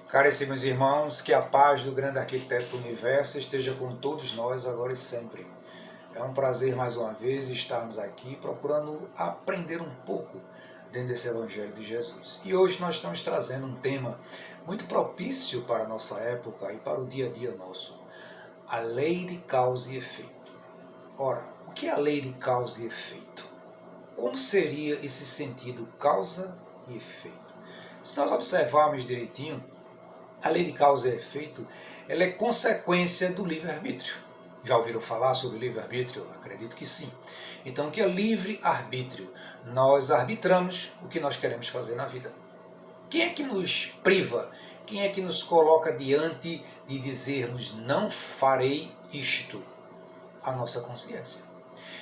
Caríssimos irmãos, que a paz do grande arquiteto do universo esteja com todos nós agora e sempre. É um prazer mais uma vez estarmos aqui procurando aprender um pouco dentro desse Evangelho de Jesus. E hoje nós estamos trazendo um tema muito propício para a nossa época e para o dia a dia nosso. A lei de causa e efeito. Ora, o que é a lei de causa e efeito? Como seria esse sentido causa e efeito? Se nós observarmos direitinho, a lei de causa e efeito, ela é consequência do livre-arbítrio. Já ouviram falar sobre livre-arbítrio? Acredito que sim. Então, o que é livre-arbítrio? Nós arbitramos o que nós queremos fazer na vida. Quem é que nos priva? Quem é que nos coloca diante de dizermos não farei isto? A nossa consciência.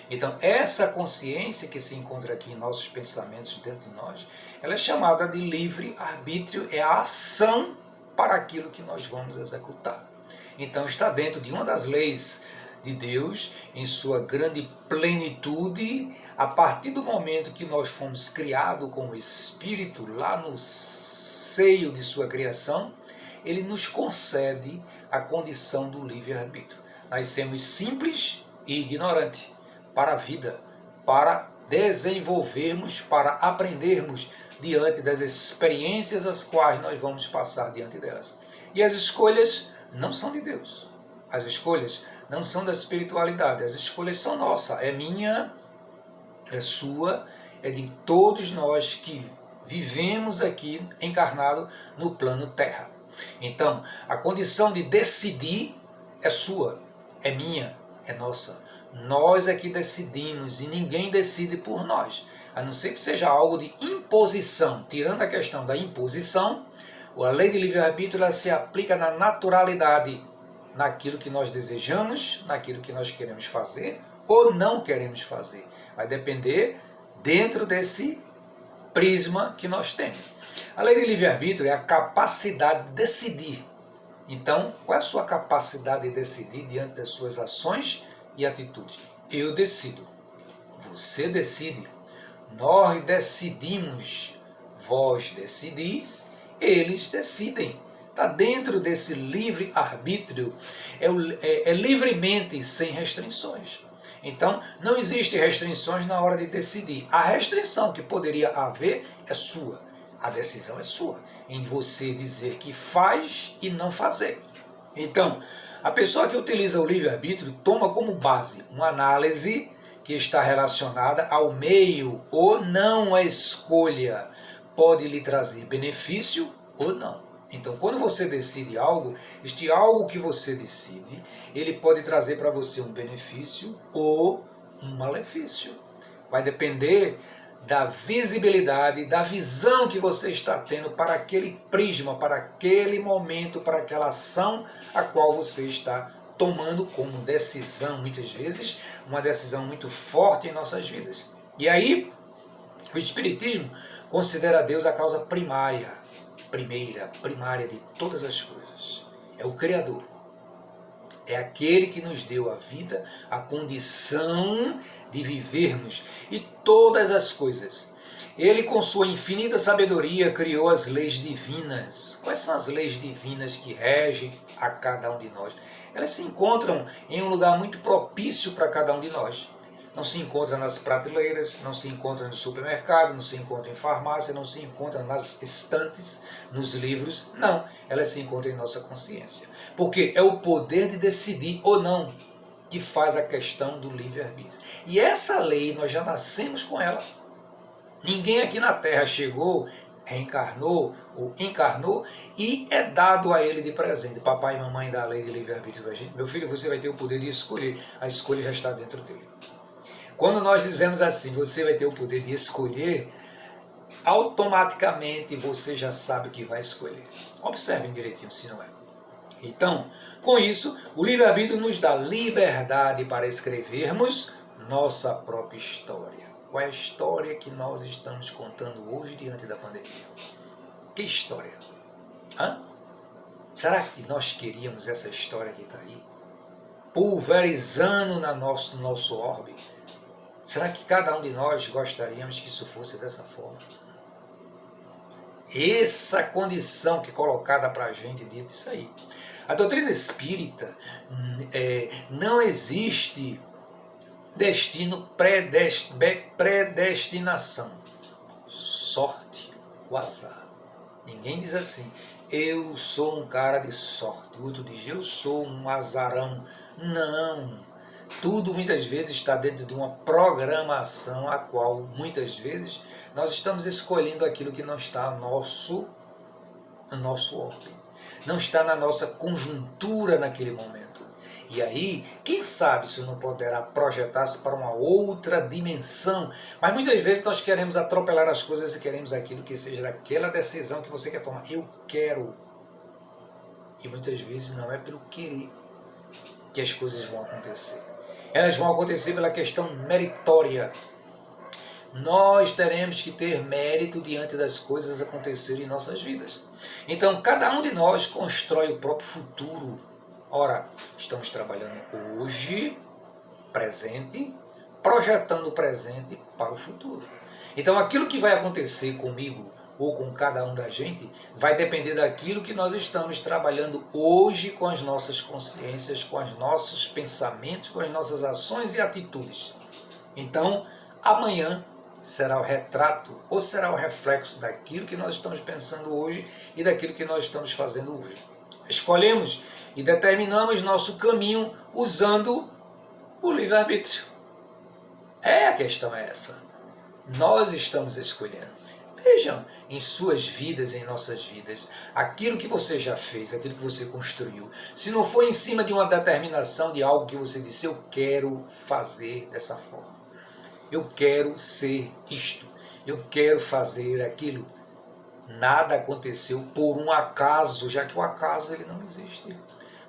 Então, essa consciência que se encontra aqui em nossos pensamentos dentro de nós, ela é chamada de livre-arbítrio, é a ação para aquilo que nós vamos executar. Então está dentro de uma das leis de Deus, em sua grande plenitude, a partir do momento que nós fomos criados com o Espírito, lá no seio de sua criação, ele nos concede a condição do livre-arbítrio. Nascemos simples e ignorantes para a vida, para desenvolvermos, para aprendermos diante das experiências as quais nós vamos passar diante delas. E as escolhas não são de Deus. As escolhas não são da espiritualidade. As escolhas são nossas. É minha, é sua, é de todos nós que vivemos aqui encarnado no plano terra. Então, a condição de decidir é sua, é minha, é nossa. Nós é que decidimos e ninguém decide por nós. A não ser que seja algo de imposição. Tirando a questão da imposição, a lei de livre-arbítrio ela se aplica na naturalidade, naquilo que nós desejamos, naquilo que nós queremos fazer ou não queremos fazer. Vai depender dentro desse prisma que nós temos. A lei de livre-arbítrio é a capacidade de decidir. Então, qual é a sua capacidade de decidir diante das suas ações e atitudes? Eu decido. Você decide. Nós decidimos, vós decidis, eles decidem. Está dentro desse livre-arbítrio, é livremente, sem restrições. Então, não existe restrições na hora de decidir. A restrição que poderia haver é sua. A decisão é sua, em você dizer que faz e não fazer. Então, a pessoa que utiliza o livre-arbítrio toma como base uma análise que está relacionada ao meio ou não a escolha. Pode lhe trazer benefício ou não. Então, quando você decide algo, este algo que você decide, ele pode trazer para você um benefício ou um malefício. Vai depender da visibilidade, da visão que você está tendo para aquele prisma, para aquele momento, para aquela ação a qual você está tomando como decisão, muitas vezes, uma decisão muito forte em nossas vidas. E aí, o Espiritismo considera Deus a causa primária de todas as coisas. É o Criador. É aquele que nos deu a vida, a condição de vivermos e todas as coisas. Ele, com sua infinita sabedoria, criou as leis divinas. Quais são as leis divinas que regem a cada um de nós? Elas se encontram em um lugar muito propício para cada um de nós. Não se encontra nas prateleiras, não se encontra no supermercado, não se encontra em farmácia, não se encontra nas estantes, nos livros. Não, elas se encontram em nossa consciência. Porque é o poder de decidir ou não que faz a questão do livre-arbítrio. E essa lei, nós já nascemos com ela. Ninguém aqui na Terra chegou, reencarnou ou encarnou e é dado a ele de presente. Papai e mamãe dá a lei de livre-arbítrio para a gente. Meu filho, você vai ter o poder de escolher. A escolha já está dentro dele. Quando nós dizemos assim, você vai ter o poder de escolher, automaticamente você já sabe o que vai escolher. Observem direitinho se não é. Então, com isso, o livre-arbítrio nos dá liberdade para escrevermos nossa própria história. Qual é a história que nós estamos contando hoje diante da pandemia? Que história? Será que nós queríamos essa história que está aí? Pulverizando no nosso orbe? Será que cada um de nós gostaríamos que isso fosse dessa forma? Essa condição que é colocada para a gente dentro disso aí. A doutrina espírita não existe destino, predestinação, sorte, o azar. Ninguém diz assim, eu sou um cara de sorte, o outro diz, eu sou um azarão. Não, tudo muitas vezes está dentro de uma programação a qual muitas vezes nós estamos escolhendo aquilo que não está no nosso ordem, não está na nossa conjuntura naquele momento. E aí, quem sabe isso não poderá projetar-se para uma outra dimensão. Mas muitas vezes nós queremos atropelar as coisas e queremos aquilo que seja aquela decisão que você quer tomar. Eu quero. E muitas vezes não é pelo querer que as coisas vão acontecer. Elas vão acontecer pela questão meritória. Nós teremos que ter mérito diante das coisas acontecerem em nossas vidas. Então, cada um de nós constrói o próprio futuro. Ora, estamos trabalhando hoje, presente, projetando o presente para o futuro. Então, aquilo que vai acontecer comigo ou com cada um da gente vai depender daquilo que nós estamos trabalhando hoje com as nossas consciências, com os nossos pensamentos, com as nossas ações e atitudes. Então, amanhã será o retrato ou será o reflexo daquilo que nós estamos pensando hoje e daquilo que nós estamos fazendo hoje. Escolhemos e determinamos nosso caminho usando o livre-arbítrio. A questão é essa. Nós estamos escolhendo. Vejam em suas vidas, em nossas vidas, aquilo que você já fez, aquilo que você construiu. Se não foi em cima de uma determinação de algo que você disse, eu quero fazer dessa forma. Eu quero ser isto. Eu quero fazer aquilo. Nada aconteceu por um acaso, já que o acaso ele não existe.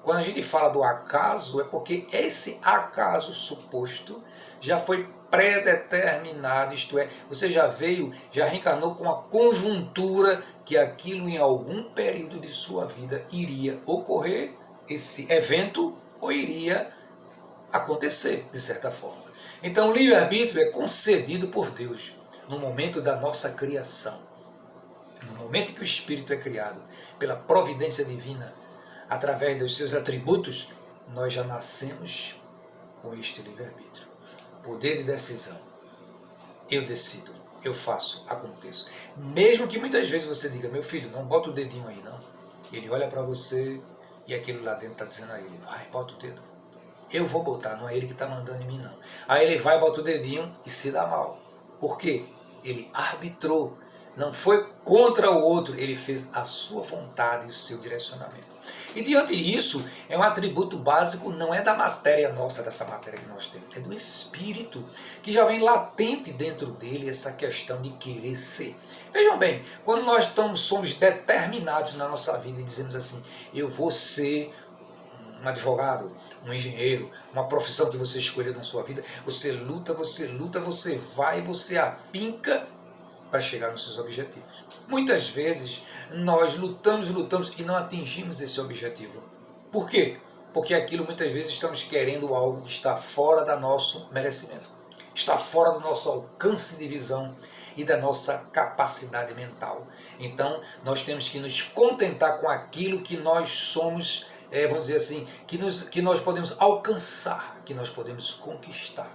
Quando a gente fala do acaso, é porque esse acaso suposto já foi predeterminado, isto é, você já veio, já reencarnou com a conjuntura que aquilo em algum período de sua vida iria ocorrer, esse evento, ou iria acontecer, de certa forma. Então o livre-arbítrio é concedido por Deus no momento da nossa criação. No momento em que o Espírito é criado pela providência divina, através dos seus atributos, nós já nascemos com este livre-arbítrio. Poder de decisão. Eu decido, eu faço, aconteço. Mesmo que muitas vezes você diga, meu filho, não bota o dedinho aí não. Ele olha para você e aquilo lá dentro está dizendo a ele, vai, bota o dedo. Eu vou botar, não é ele que está mandando em mim não. Aí ele vai, bota o dedinho e se dá mal. Por quê? Ele arbitrou. Não foi contra o outro, ele fez a sua vontade e o seu direcionamento. E diante disso, é um atributo básico, não é da matéria nossa, dessa matéria que nós temos, é do espírito, que já vem latente dentro dele essa questão de querer ser. Vejam bem, quando nós somos determinados na nossa vida e dizemos assim, eu vou ser um advogado, um engenheiro, uma profissão que você escolheu na sua vida, você luta, você vai, você afinca para chegar nos seus objetivos. Muitas vezes nós lutamos e não atingimos esse objetivo. Por quê? Porque aquilo muitas vezes estamos querendo algo que está fora do nosso merecimento, está fora do nosso alcance de visão e da nossa capacidade mental. Então nós temos que nos contentar com aquilo que nós somos, vamos dizer assim, que nós podemos alcançar, que nós podemos conquistar.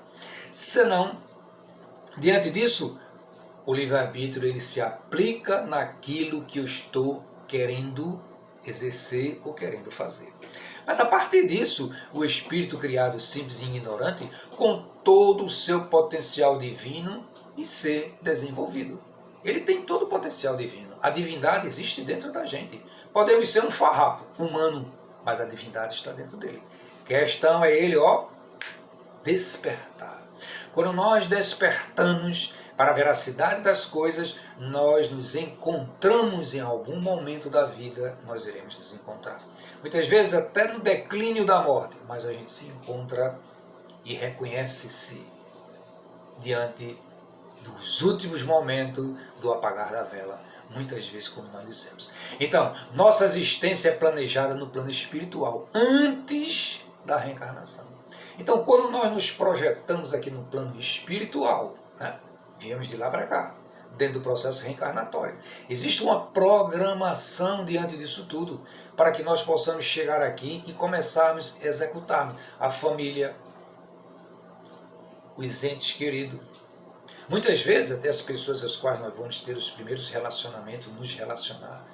Senão, diante disso, o livre-arbítrio ele se aplica naquilo que eu estou querendo exercer ou querendo fazer. Mas a partir disso, o espírito criado simples e ignorante, com todo o seu potencial divino e ser desenvolvido. Ele tem todo o potencial divino. A divindade existe dentro da gente. Podemos ser um farrapo humano, mas a divindade está dentro dele. A questão é ele, despertar. Quando nós despertamos para a veracidade das coisas, nós nos encontramos em algum momento da vida, nós iremos nos encontrar. Muitas vezes até no declínio da morte, mas a gente se encontra e reconhece-se diante dos últimos momentos do apagar da vela, muitas vezes como nós dissemos. Então, nossa existência é planejada no plano espiritual, antes da reencarnação. Então, quando nós nos projetamos aqui no plano espiritual, viemos de lá para cá, dentro do processo reencarnatório. Existe uma programação diante disso tudo para que nós possamos chegar aqui e começarmos a executar a família, os entes queridos. Muitas vezes até as pessoas às quais nós vamos ter os primeiros relacionamentos, nos relacionar,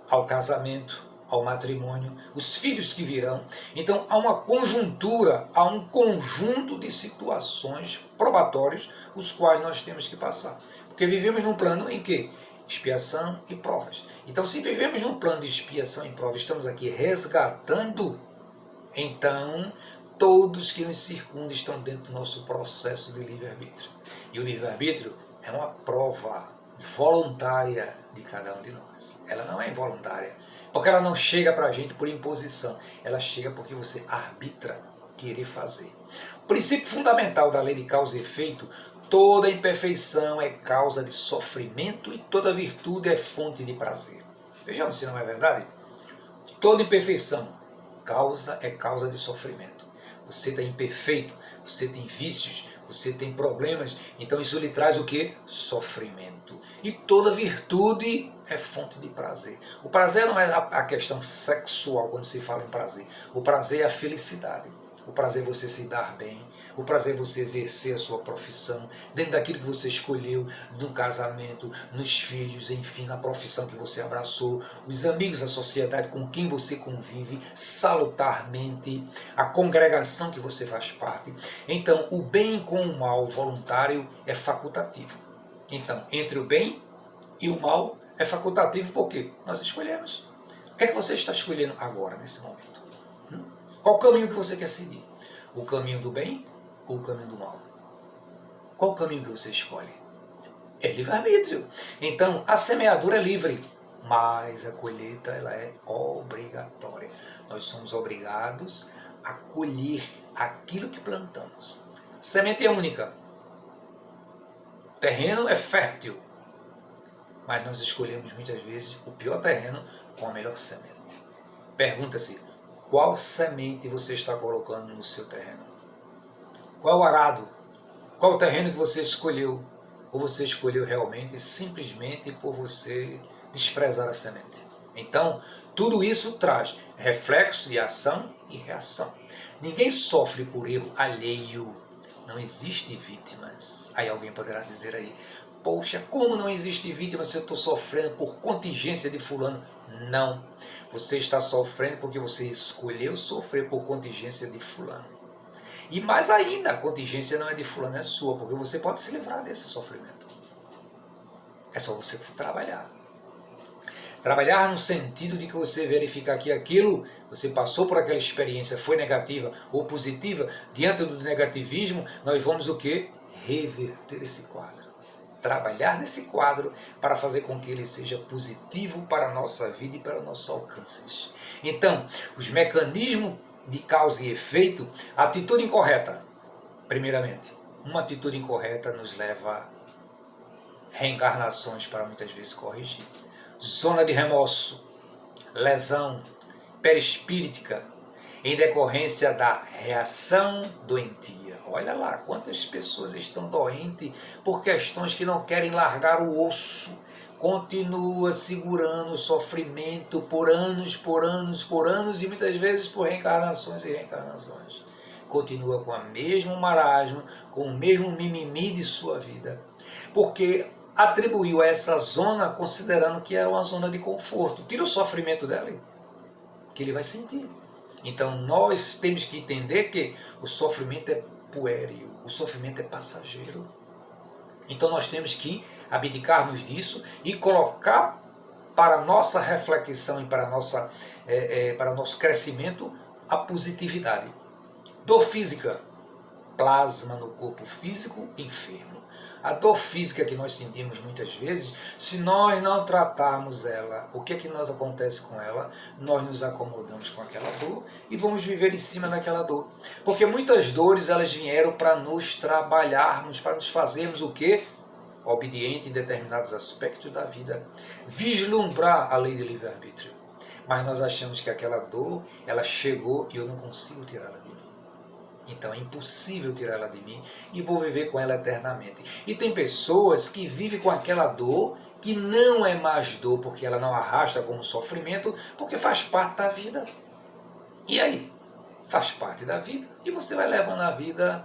ao casamento, ao matrimônio, os filhos que virão. Então há uma conjuntura, há um conjunto de situações probatórios os quais nós temos que passar. Porque vivemos num plano em que? Expiação e provas. Então se vivemos num plano de expiação e provas, estamos aqui resgatando, então todos que nos circundam estão dentro do nosso processo de livre-arbítrio. E o livre-arbítrio é uma prova voluntária de cada um de nós. Ela não é involuntária, porque ela não chega para a gente por imposição, ela chega porque você arbitra querer fazer. O princípio fundamental da lei de causa e efeito: toda imperfeição é causa de sofrimento e toda virtude é fonte de prazer. Vejamos se não é verdade? Toda imperfeição é causa de sofrimento. Você está imperfeito, você tem vícios, você tem problemas, então isso lhe traz o quê? Sofrimento. E toda virtude é fonte de prazer. O prazer não é a questão sexual quando se fala em prazer. O prazer é a felicidade. O prazer é você se dar bem. O prazer é você exercer a sua profissão dentro daquilo que você escolheu, no casamento, nos filhos, enfim, na profissão que você abraçou, os amigos, a sociedade com quem você convive salutarmente, a congregação que você faz parte. Então, o bem com o mal voluntário é facultativo. Então, entre o bem e o mal é facultativo porque nós escolhemos. O que é que você está escolhendo agora, nesse momento? Qual o caminho que você quer seguir? O caminho do bem ou o caminho do mal? Qual o caminho que você escolhe? É livre-arbítrio. Então, a semeadura é livre, mas a colheita ela é obrigatória. Nós somos obrigados a colher aquilo que plantamos. Semente é única. O terreno é fértil, mas nós escolhemos muitas vezes o pior terreno com a melhor semente. Pergunta-se: qual semente você está colocando no seu terreno? Qual o arado? Qual o terreno que você escolheu? Ou você escolheu realmente simplesmente por você desprezar a semente? Então, tudo isso traz reflexo de ação e reação. Ninguém sofre por erro alheio. Não existe vítimas. Aí alguém poderá dizer aí: poxa, como não existe vítima se eu estou sofrendo por contingência de fulano? Não. Você está sofrendo porque você escolheu sofrer por contingência de fulano. E mais ainda, a contingência não é de fulano, é sua, porque você pode se livrar desse sofrimento. É só você se trabalhar. Trabalhar no sentido de que você verificar que aquilo, você passou por aquela experiência, foi negativa ou positiva, diante do negativismo, nós vamos o quê? Reverter esse quadro. Trabalhar nesse quadro para fazer com que ele seja positivo para a nossa vida e para nossos alcances. Então, os mecanismos de causa e efeito, a atitude incorreta, primeiramente. Uma atitude incorreta nos leva a reencarnações para muitas vezes corrigir. Zona de remorso, lesão perispírita, em decorrência da reação doentia. Olha lá, quantas pessoas estão doentes por questões que não querem largar o osso. Continua segurando o sofrimento por anos, e muitas vezes por reencarnações e reencarnações. Continua com o mesmo marasmo, com o mesmo mimimi de sua vida. Porque atribuiu a essa zona considerando que era uma zona de conforto. Tira o sofrimento dela, que ele vai sentir. Então nós temos que entender que o sofrimento é puéril, o sofrimento é passageiro. Então nós temos que abdicarmos disso e colocar para a nossa reflexão e para o nosso crescimento a positividade. Dor física plasma no corpo físico enfermo. A dor física que nós sentimos muitas vezes, se nós não tratarmos ela, o que é que nós acontece com ela? Nós nos acomodamos com aquela dor e vamos viver em cima daquela dor. Porque muitas dores elas vieram para nos trabalharmos, para nos fazermos o quê? Obediente em determinados aspectos da vida. Vislumbrar a lei de livre-arbítrio. Mas nós achamos que aquela dor, ela chegou e eu não consigo tirá-la de mim. Então é impossível tirar ela de mim e vou viver com ela eternamente. E tem pessoas que vivem com aquela dor que não é mais dor, porque ela não arrasta como sofrimento, porque faz parte da vida. E aí? Faz parte da vida e você vai levando a vida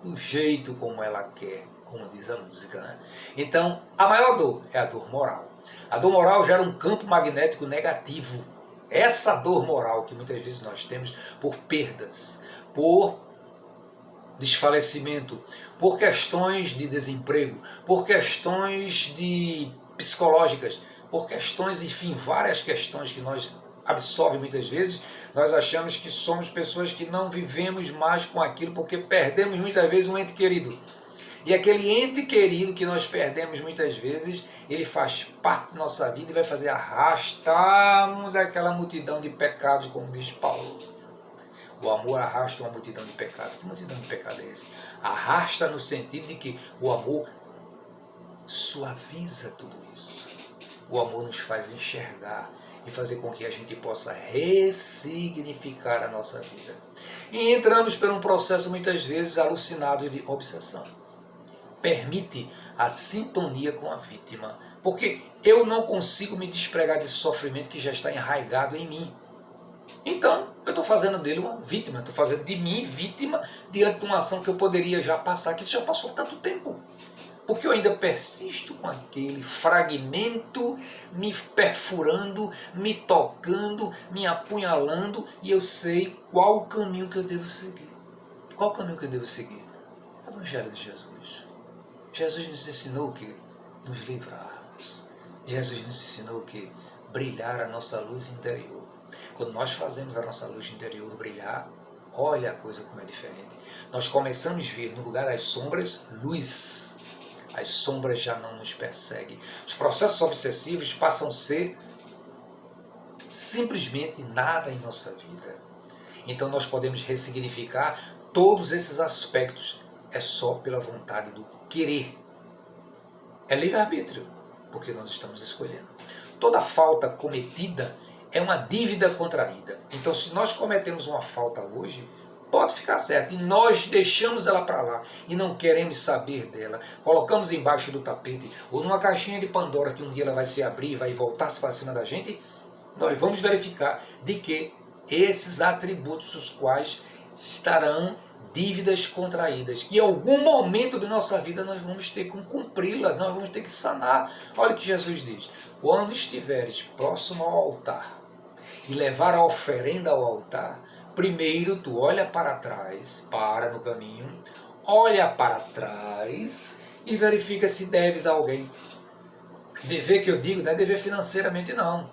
do jeito como ela quer, como diz a música, né? Então, a maior dor é a dor moral. A dor moral gera um campo magnético negativo. Essa dor moral que muitas vezes nós temos por perdas, por desfalecimento, por questões de desemprego, por questões psicológicas, por questões, enfim, várias questões que nós absorvemos muitas vezes, nós achamos que somos pessoas que não vivemos mais com aquilo porque perdemos muitas vezes um ente querido. E aquele ente querido que nós perdemos muitas vezes, ele faz parte da nossa vida e vai fazer arrastarmos aquela multidão de pecados, como diz Paulo. O amor arrasta uma multidão de pecados. Que multidão de pecados é esse? Arrasta no sentido de que o amor suaviza tudo isso. O amor nos faz enxergar e fazer com que a gente possa ressignificar a nossa vida. E entramos por um processo muitas vezes alucinado de obsessão. Permite a sintonia com a vítima, porque eu não consigo me despregar desse sofrimento que já está enraizado em mim. Então, eu estou fazendo dele uma vítima, estou fazendo de mim vítima diante de uma ação que eu poderia já passar, que isso já passou tanto tempo. Porque eu ainda persisto com aquele fragmento me perfurando, me tocando, me apunhalando, e eu sei qual o caminho que eu devo seguir. Qual o caminho que eu devo seguir? O Evangelho de Jesus. Jesus nos ensinou o que? Nos livrarmos. Jesus nos ensinou o que? Brilhar a nossa luz interior. Quando nós fazemos a nossa luz interior brilhar, olha a coisa como é diferente. Nós começamos a ver, no lugar das sombras, luz. As sombras já não nos perseguem. Os processos obsessivos passam a ser simplesmente nada em nossa vida. Então nós podemos ressignificar todos esses aspectos. É só pela vontade do querer. É livre-arbítrio, porque nós estamos escolhendo. Toda falta cometida é uma dívida contraída. Então, se nós cometemos uma falta hoje, pode ficar certo, e nós deixamos ela para lá e não queremos saber dela, colocamos embaixo do tapete ou numa caixinha de Pandora que um dia ela vai se abrir e vai voltar para cima da gente, nós vamos verificar de que esses atributos os quais estarão dívidas contraídas, que em algum momento da nossa vida nós vamos ter que cumpri-las, nós vamos ter que sanar. Olha o que Jesus diz: quando estiveres próximo ao altar e levar a oferenda ao altar, primeiro tu olha para trás, para no caminho, olha para trás e verifica se deves a alguém. Dever que eu digo não é dever financeiramente, não.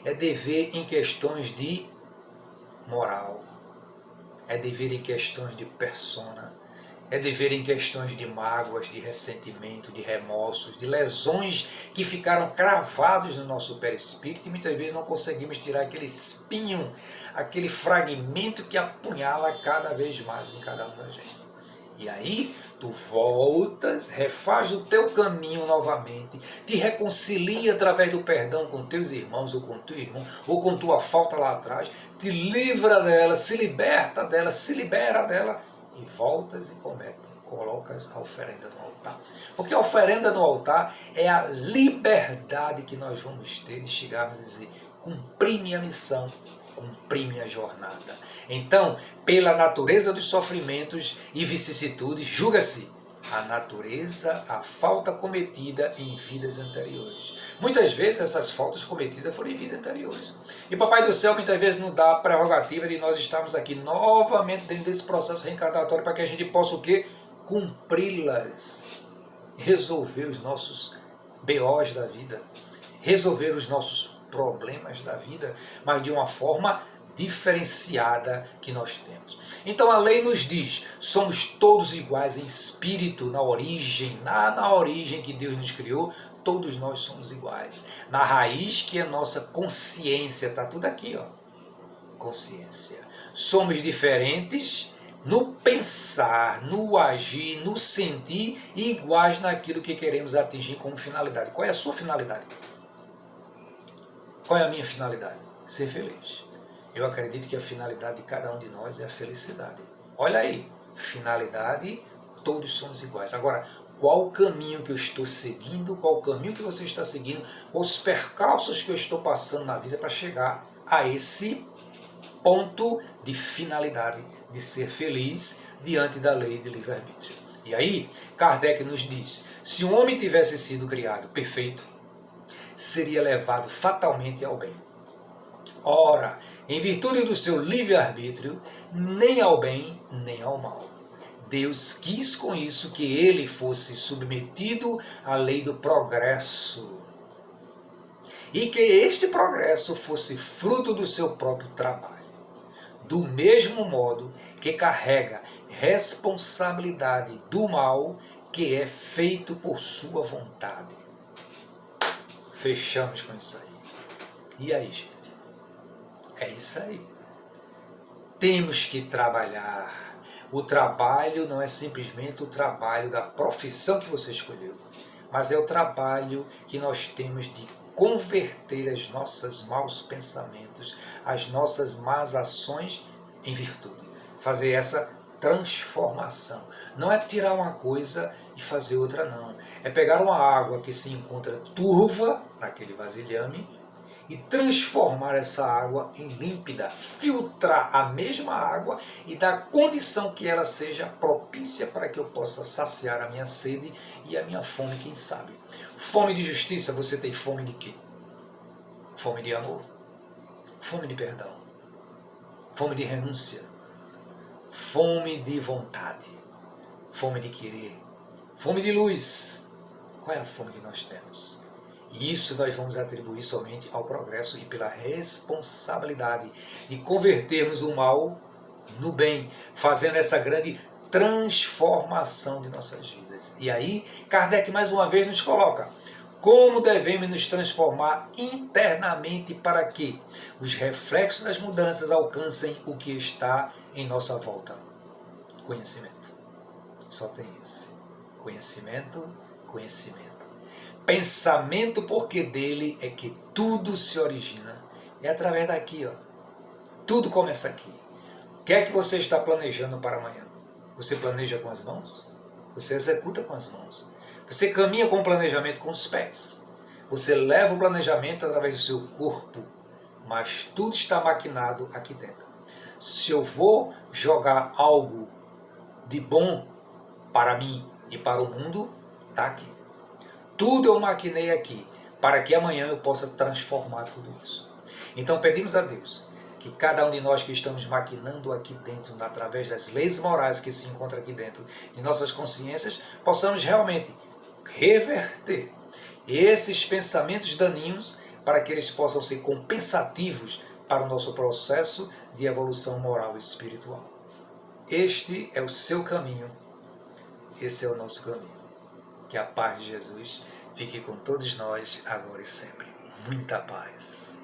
É dever em questões de moral. É dever em questões de persona. É dever em questões de mágoas, de ressentimento, de remorsos, de lesões que ficaram cravados no nosso perispírito e muitas vezes não conseguimos tirar aquele espinho, aquele fragmento que apunhala cada vez mais em cada um da gente. E aí tu voltas, refaz o teu caminho novamente, te reconcilia através do perdão com teus irmãos ou com teu irmão, ou com tua falta lá atrás, te livra dela, se liberta dela, se libera dela e voltas e colocas a oferenda no altar. Porque a oferenda no altar é a liberdade que nós vamos ter de chegarmos a dizer: cumpri minha missão, cumpri minha jornada. Então, pela natureza dos sofrimentos e vicissitudes, julga-se a natureza, a falta cometida em vidas anteriores. Muitas vezes essas faltas cometidas foram em vidas anteriores. E Papai do Céu muitas vezes nos dá a prerrogativa de nós estarmos aqui novamente dentro desse processo reencarnatório para que a gente possa o quê? Cumpri-las. Resolver os nossos BOs da vida. Resolver os nossos problemas da vida, mas de uma forma diferenciada que nós temos. Então a lei nos diz: somos todos iguais em espírito, na origem que Deus nos criou, todos nós somos iguais. Na raiz que é nossa consciência, está tudo aqui, ó. Consciência. Somos diferentes no pensar, no agir, no sentir e iguais naquilo que queremos atingir como finalidade. Qual é a sua finalidade? Qual é a minha finalidade? Ser feliz. Eu acredito que a finalidade de cada um de nós é a felicidade. Olha aí, finalidade, todos somos iguais. Agora, qual o caminho que eu estou seguindo, qual o caminho que você está seguindo, os percalços que eu estou passando na vida para chegar a esse ponto de finalidade, de ser feliz diante da lei de livre-arbítrio. E aí, Kardec nos diz, se um homem tivesse sido criado perfeito, seria levado fatalmente ao bem. Ora, em virtude do seu livre-arbítrio, nem ao bem, nem ao mal. Deus quis com isso que ele fosse submetido à lei do progresso. E que este progresso fosse fruto do seu próprio trabalho. Do mesmo modo que carrega responsabilidade do mal que é feito por sua vontade. Fechamos com isso aí. E aí, gente? É isso aí. Temos que trabalhar. O trabalho não é simplesmente o trabalho da profissão que você escolheu, mas é o trabalho que nós temos de converter os nossos maus pensamentos, as nossas más ações em virtude. Fazer essa transformação. Não é tirar uma coisa e fazer outra, não. É pegar uma água que se encontra turva naquele vasilhame e transformar essa água em límpida, filtrar a mesma água e dar condição que ela seja propícia para que eu possa saciar a minha sede e a minha fome, quem sabe. Fome de justiça, você tem fome de quê? Fome de amor, fome de perdão, fome de renúncia, fome de vontade, fome de querer, fome de luz. Qual é a fome que nós temos? E isso nós vamos atribuir somente ao progresso e pela responsabilidade de convertermos o mal no bem, fazendo essa grande transformação de nossas vidas. E aí, Kardec mais uma vez nos coloca como devemos nos transformar internamente para que os reflexos das mudanças alcancem o que está em nossa volta. Conhecimento. Só tem esse. Conhecimento, conhecimento. Pensamento, porque dele é que tudo se origina. É através daqui, ó. Tudo começa aqui. O que é que você está planejando para amanhã? Você planeja com as mãos? Você executa com as mãos. Você caminha com o planejamento com os pés. Você leva o planejamento através do seu corpo. Mas tudo está maquinado aqui dentro. Se eu vou jogar algo de bom para mim e para o mundo, está aqui. Tudo eu maquinei aqui, para que amanhã eu possa transformar tudo isso. Então pedimos a Deus que cada um de nós que estamos maquinando aqui dentro, através das leis morais que se encontram aqui dentro de nossas consciências, possamos realmente reverter esses pensamentos daninhos para que eles possam ser compensativos para o nosso processo de evolução moral e espiritual. Este é o seu caminho, esse é o nosso caminho. Que a paz de Jesus fique com todos nós, agora e sempre. Muita paz.